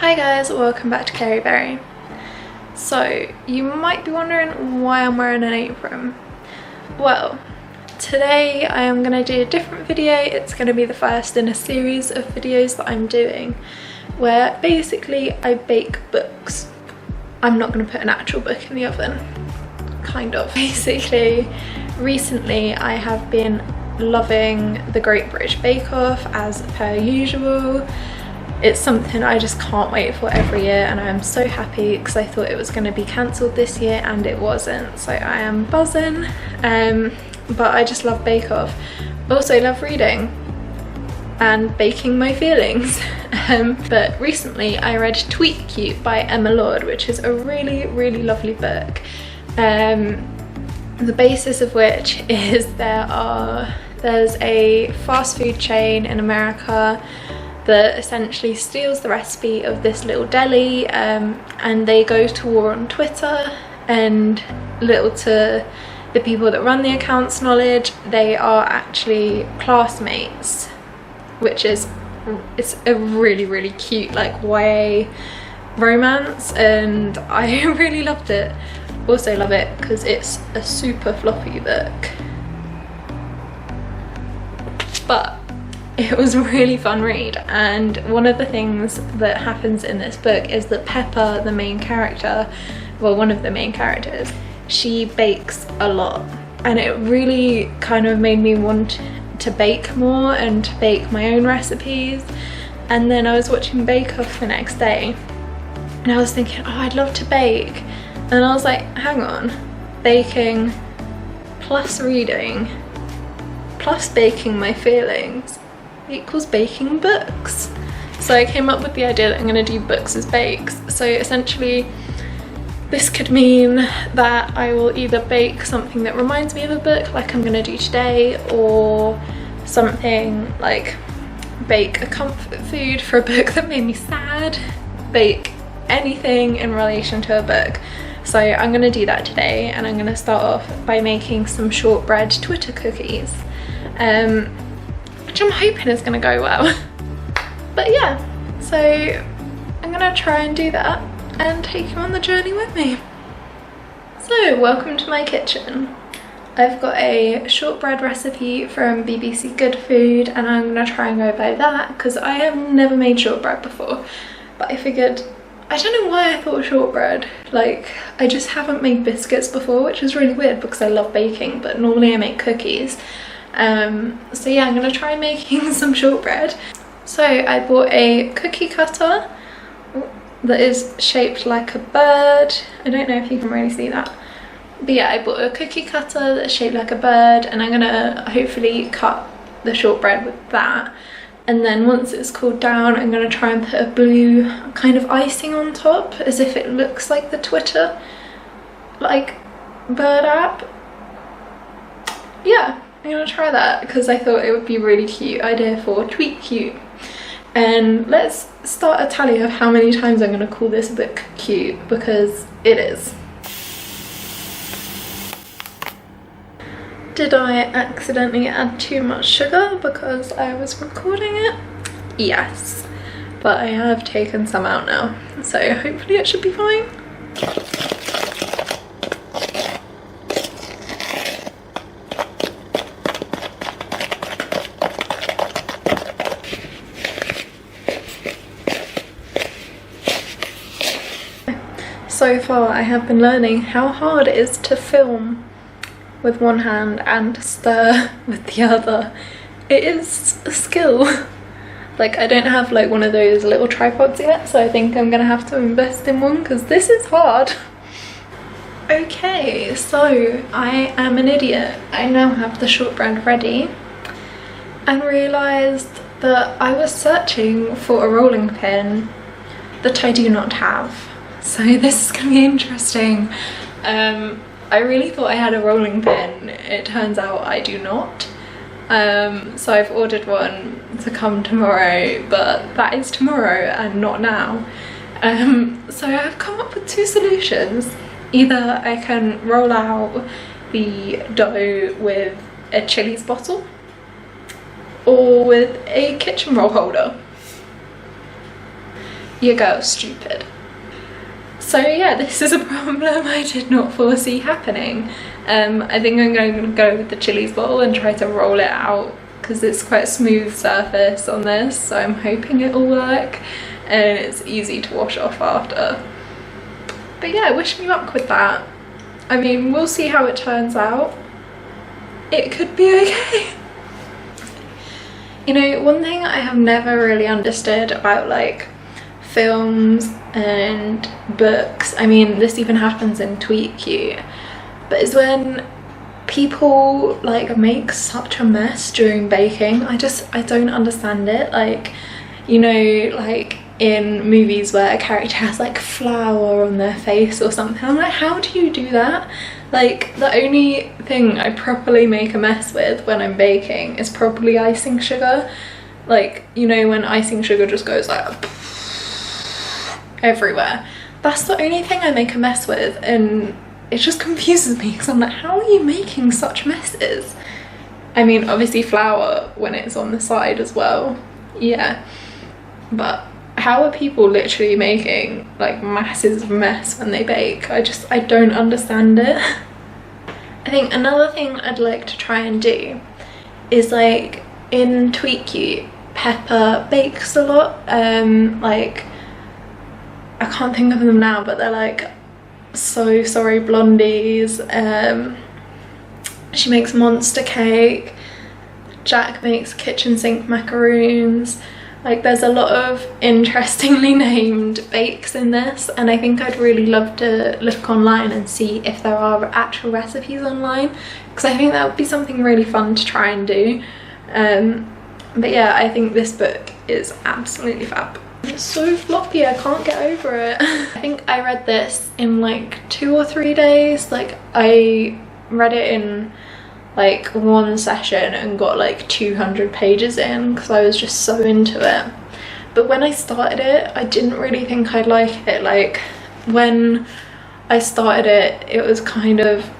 Hi guys, welcome back to Careyberry. So, you might be wondering why I'm wearing an apron. Well, today I am going to do a different video. It's going to be the first in a series of videos that I'm doing where basically I bake books. I'm not going to put an actual book in the oven, kind of. Basically, recently I have been loving the Great British Bake Off as per usual. It's something I just can't wait for every year, and I'm so happy because I thought it was going to be cancelled this year and it wasn't, so I am buzzing. But I just love Bake Off. Also love reading and baking my feelings. But recently I read Tweet Cute by Emma Lord, which is a really lovely book. The basis of which is there's a fast food chain in America that essentially steals the recipe of this little deli, and they go to war on Twitter, and little to the people that run the account's knowledge, they are actually classmates, which is, it's a really cute like YA romance, and I really loved it. Also love it because it's a super floppy book, but it was a really fun read. And one of the things that happens in this book is that Pepper, the main character, well, one of the main characters, she bakes a lot, and it really kind of made me want to bake more and to bake my own recipes. And then I was watching Bake Off the next day and I was thinking, oh, I'd love to bake, and I was like, hang on, baking plus reading plus baking my feelings equals baking books. So I came up with the idea that I'm going to do books as bakes. So essentially this could mean that I will either bake something that reminds me of a book, like I'm going to do today, or something like bake a comfort food for a book that made me sad, bake anything in relation to a book. So I'm going to do that today, and I'm going to start off by making some shortbread Twitter cookies, which I'm hoping is going to go well. But yeah, so I'm going to try and do that and take you on the journey with me. So welcome to my kitchen. I've got a shortbread recipe from BBC Good Food, and I'm going to try and go by that because I have never made shortbread before. But I figured, I don't know why I thought shortbread, like I just haven't made biscuits before, which is really weird because I love baking, but normally I make cookies. So yeah, I'm gonna try making some shortbread. So I bought a cookie cutter that is shaped like a bird. I don't know if you can really see that, but yeah, I bought a cookie cutter that's shaped like a bird, and I'm gonna hopefully cut the shortbread with that. And then once it's cooled down, I'm gonna try and put a blue kind of icing on top, as if it looks like the Twitter like bird app. Yeah, I'm gonna try that because I thought it would be a really cute idea for Tweet Cute. And let's start a tally of how many times I'm gonna call this book cute, because it is. Did I accidentally add too much sugar because I was recording it? Yes, but I have taken some out now, so hopefully it should be fine. So far I have been learning how hard it is to film with one hand and stir with the other. It is a skill. Like, I don't have like one of those little tripods yet, so I think I'm gonna have to invest in one because this is hard. Okay, so I am an idiot. I now have the shortbread ready and realised that I was searching for a rolling pin that I do not have. So this is gonna be interesting. I really thought I had a rolling pin. It turns out I do not. So I've ordered one to come tomorrow, but that is tomorrow and not now. So I've come up with two solutions. Either I can roll out the dough with a Chili's bottle, or with a kitchen roll holder. your girl's stupid. So yeah, this is a problem I did not foresee happening. I think I'm going to go with the chilies bottle and try to roll it out because it's quite a smooth surface on this, so I'm hoping it'll work and it's easy to wash off after. But yeah, wish me luck with that. I mean, we'll see how it turns out. It could be okay. You know, one thing I have never really understood about like films and books, I mean this even happens in Tweet Cute, but is when people like make such a mess during baking. I don't understand it. Like, you know, like in movies where a character has like flour on their face or something, I'm like, how do you do that? Like, the only thing I properly make a mess with when I'm baking is probably icing sugar. Like, you know, when icing sugar just goes like everywhere. That's the only thing I make a mess with, and it just confuses me because I'm like, how are you making such messes? I mean, obviously flour when it's on the side as well, yeah, but how are people literally making like masses of mess when they bake? I don't understand it. I think another thing I'd like to try and do is, like, in Tweet Cute, Pepper bakes a lot. Like, I can't think of them now, but they're like So Sorry Blondies. She makes monster cake. Jack makes kitchen sink macaroons. Like, there's a lot of interestingly named bakes in this, and I think I'd really love to look online and see if there are actual recipes online, because I think that would be something really fun to try and do. But yeah, I think this book is absolutely fab. It's so floppy, I can't get over it. I think I read this in like 2 or 3 days. Like, I read it in like one session and got like 200 pages in because I was just so into it. But when I started it, I didn't really think I'd like it. Like, when I started it, it was kind of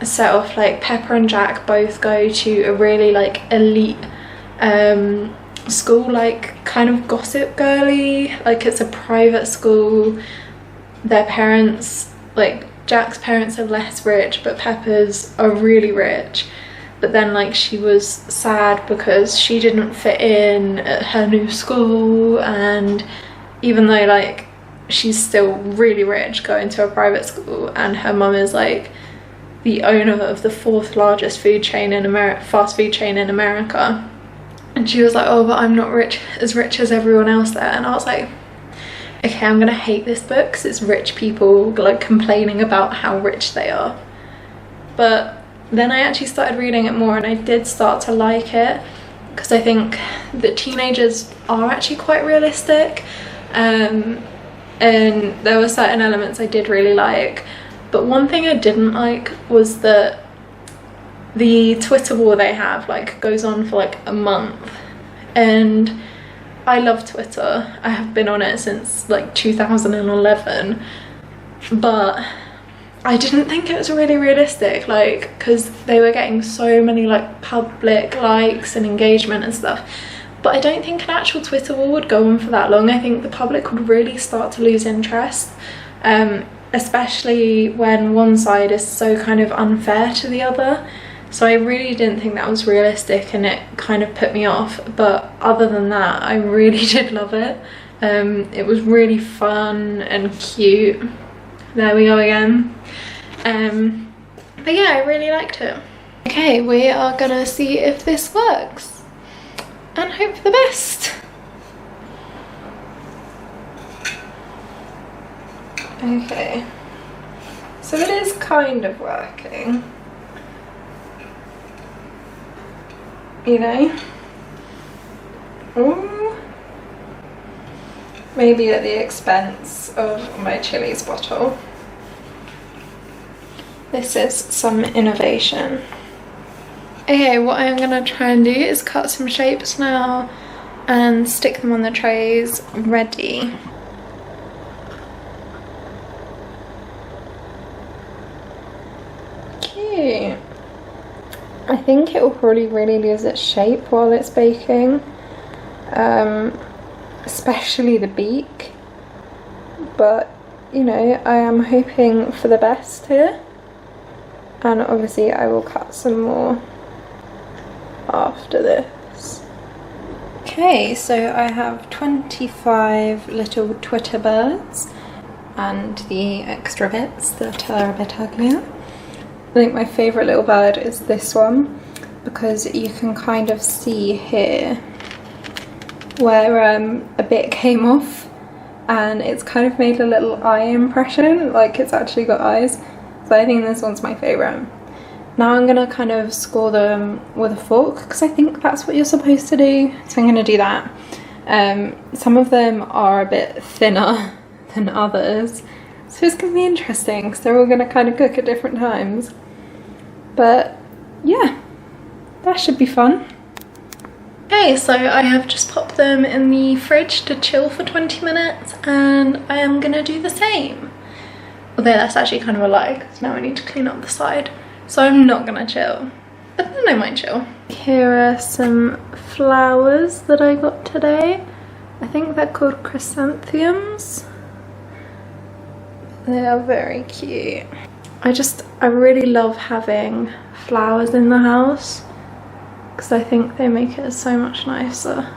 set off like Pepper and Jack both go to a really like elite school, like kind of gossip girly, like it's a private school. Their parents, like Jack's parents, are less rich, but Pepper's are really rich. But then like she was sad because she didn't fit in at her new school, and even though like she's still really rich going to a private school, and her mum is like the owner of the 4th largest food chain in America, fast food chain in America, and she was like, oh, but I'm not rich as everyone else there. And I was like, okay, I'm gonna hate this book because it's rich people like complaining about how rich they are. But then I actually started reading it more, and I did start to like it because I think the teenagers are actually quite realistic, and there were certain elements I did really like. But one thing I didn't like was that the Twitter war they have like goes on for like a month, and I love Twitter. I have been on it since like 2011, but I didn't think it was really realistic, like, because they were getting so many like public likes and engagement and stuff. But I don't think an actual Twitter war would go on for that long. I think the public would really start to lose interest, especially when one side is so kind of unfair to the other. So I really didn't think that was realistic, and it kind of put me off. But other than that, I really did love it. It was really fun and cute. There we go again. But yeah, I really liked it. Okay, we are gonna see if this works and hope for the best. Okay, so it is kind of working, you know. Ooh. Maybe at the expense of my chilies bottle. This is some innovation. Okay, what I'm gonna try and do is cut some shapes now and stick them on the trays ready. Cute. I think it will probably really lose its shape while it's baking, especially the beak. but you know, I am hoping for the best here, and obviously I will cut some more after this. Okay, so I have 25 little Twitter birds and the extra bits that are a bit uglier. I think my favourite little bird is this one, because you can kind of see here where a bit came off, and it's kind of made a little eye impression, like it's actually got eyes. So I think this one's my favourite. Now I'm gonna kind of score them with a fork, because I think that's what you're supposed to do, so I'm gonna do that. Some of them are a bit thinner than others, so it's gonna be interesting because they're all gonna kind of cook at different times. But yeah, that should be fun. Okay, so I have just popped them in the fridge to chill for 20 minutes, and I am gonna do the same. Although that's actually kind of a lie, because now I need to clean up the side. So I'm not gonna chill, but then I might chill. Here are some flowers that I got today. I think they're called chrysanthemums. They are very cute. I really love having flowers in the house, because I think they make it so much nicer.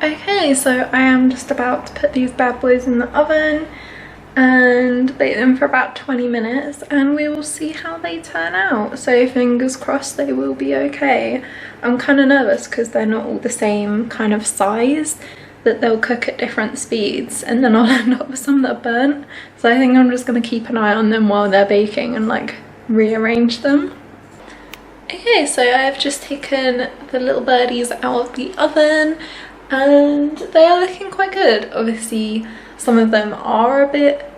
Okay, so I am just about to put these bad boys in the oven and bake them for about 20 minutes, and we will see how they turn out. So fingers crossed they will be okay. I'm kind of nervous because they're not all the same kind of size, that they'll cook at different speeds, and then I'll end up with some that are burnt. So I think I'm just going to keep an eye on them while they're baking and like rearrange them. Okay, so I've just taken the little birdies out of the oven, and they are looking quite good. Obviously some of them are a bit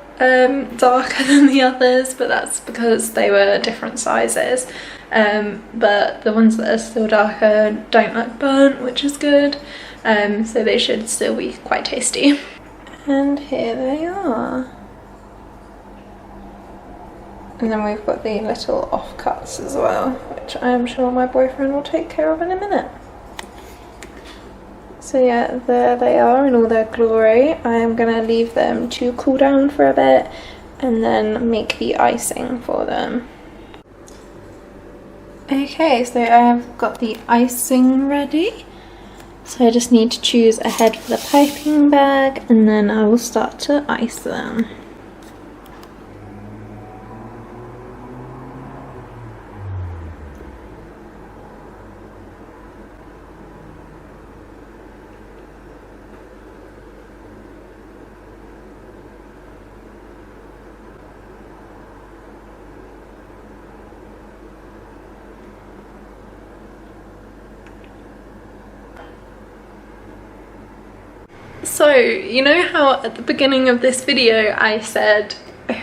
darker than the others, but that's because they were different sizes. But the ones that are still darker don't look burnt, which is good. So they should still be quite tasty. And here they are. And then we've got the little offcuts as well, which I am sure my boyfriend will take care of in a minute. So yeah, there they are in all their glory. I am going to leave them to cool down for a bit and then make the icing for them. Okay, so I have got the icing ready. So I just need to choose a head for the piping bag, and then I will start to ice them. So, you know how at the beginning of this video I said,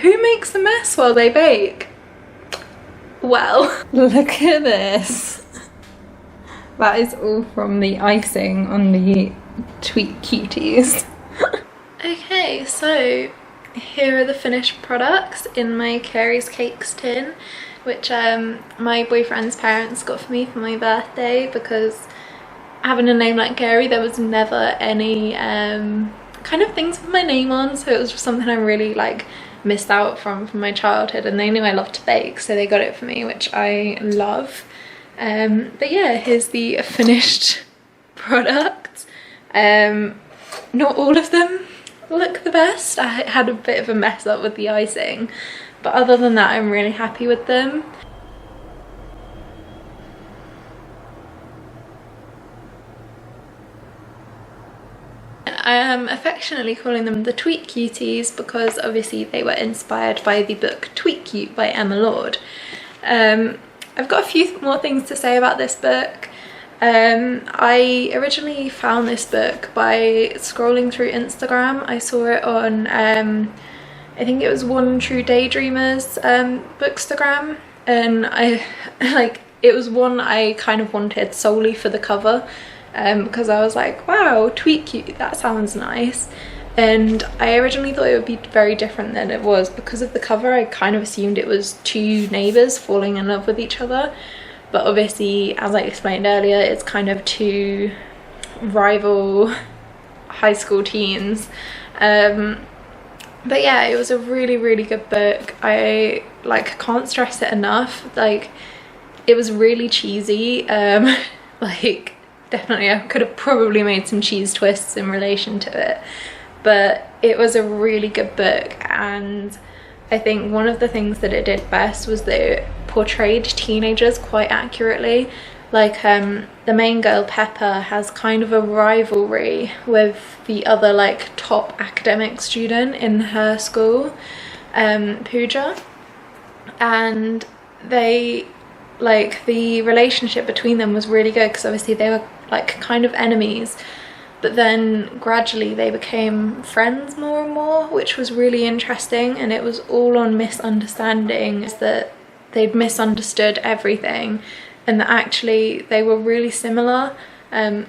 who makes a mess while they bake? Well, look at this. That is all from the icing on the Tweet Cuties. Okay, so here are the finished products in my Carey's Cakes tin, which my boyfriend's parents got for me for my birthday, because having a name like Carey, there was never any kind of things with my name on, so it was just something I really like missed out from my childhood, and they knew I loved to bake, so they got it for me, which I love. But yeah, here's the finished product. Not all of them look the best. I had a bit of a mess up with the icing, but other than that I'm really happy with them. I am affectionately calling them the Tweet Cuties because obviously they were inspired by the book Tweet Cute by Emma Lord. I've got a few more things to say about this book. I originally found this book by scrolling through Instagram. I saw it on, I think it was One True Daydreamer's bookstagram, and it was one I kind of wanted solely for the cover. Because I was like, wow, Tweet Cute, that sounds nice. And I originally thought it would be very different than it was. Because of the cover, I kind of assumed it was two neighbours falling in love with each other. But obviously, as I explained earlier, it's kind of two rival high school teens. But yeah, it was a really good book. I like can't stress it enough. Like, it was really cheesy. Like, definitely I could have probably made some cheese twists in relation to it, but it was a really good book. And I think one of the things that it did best was that it portrayed teenagers quite accurately. Like, the main girl, Pepper, has kind of a rivalry with the other like top academic student in her school, Pooja, and they, like, the relationship between them was really good because obviously they were like kind of enemies, but then gradually they became friends more and more, which was really interesting. And it was all on misunderstandings, that they'd misunderstood everything and that actually they were really similar.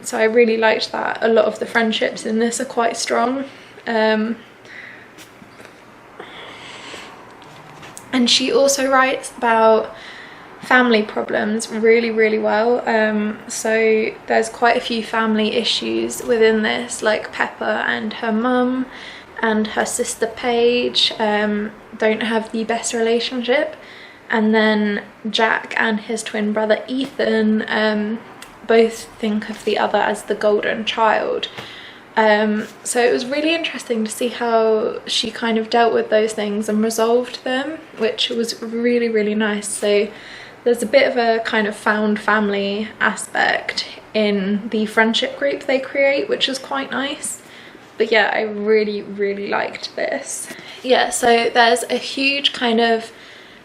So I really liked that. A lot of the friendships in this are quite strong. And she also writes about family problems really well. So there's quite a few family issues within this, like Pepper and her mum and her sister Paige don't have the best relationship, and then Jack and his twin brother Ethan both think of the other as the golden child. So it was really interesting to see how she kind of dealt with those things and resolved them, which was really nice. So there's a bit of a kind of found family aspect in the friendship group they create, which is quite nice. But yeah, I really liked this. Yeah, so there's a huge kind of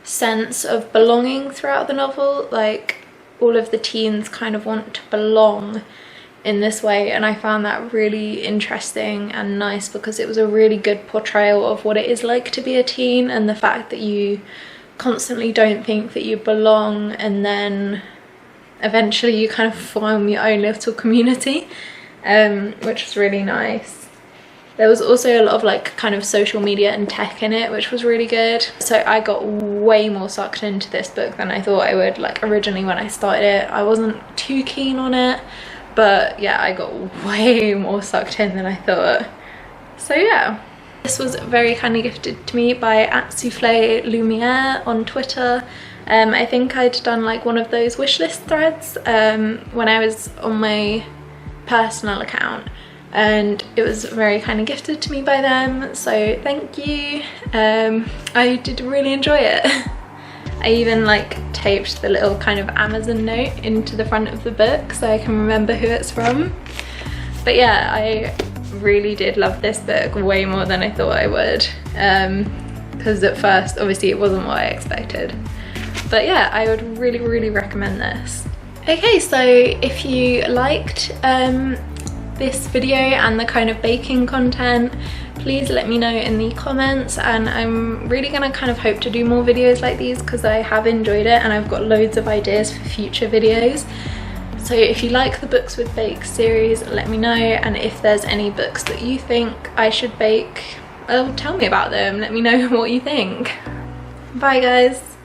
sense of belonging throughout the novel. Like, all of the teens kind of want to belong in this way, and I found that really interesting and nice because it was a really good portrayal of what it is like to be a teen, and the fact that you constantly don't think that you belong, and then eventually you kind of form your own little community, which was really nice. There was also a lot of like kind of social media and tech in it, which was really good. So I got way more sucked into this book than I thought I would. Like, originally when I started it, I wasn't too keen on it, but yeah, I got way more sucked in than I thought. So yeah. This was very kindly gifted to me by @soufflelumiere on Twitter. I think I'd done like one of those wishlist threads when I was on my personal account, and it was very kindly gifted to me by them, so thank you. I did really enjoy it. I even like taped the little kind of Amazon note into the front of the book so I can remember who it's from. But yeah, I really did love this book way more than I thought I would, because at first obviously it wasn't what I expected. But yeah, I would really recommend this. Okay, so if you liked this video and the kind of baking content, please let me know in the comments, and I'm really gonna kind of hope to do more videos like these because I have enjoyed it and I've got loads of ideas for future videos. So if you like the Books with Bake series, let me know, and if there's any books that you think I should bake, well, tell me about them, let me know what you think. Bye guys.